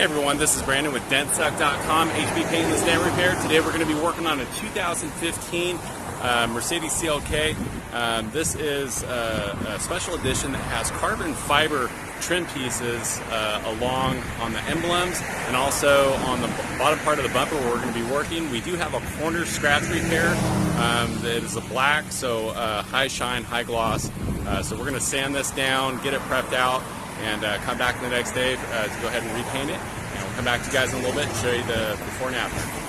everyone, this is Brandon with DentSuck.com, HB Paintless Dent Repair. Today we're going to be working on a 2015 Mercedes CLK. This is a special edition that has carbon fiber trim pieces along on the emblems and also on the bottom part of the bumper where we're going to be working. We do have a corner scratch repair that is a black, so high shine, high gloss. So we're going to sand this down, get it prepped out, and come back the next day to go ahead and repaint it. And we'll come back to you guys in a little bit and show you the before and after.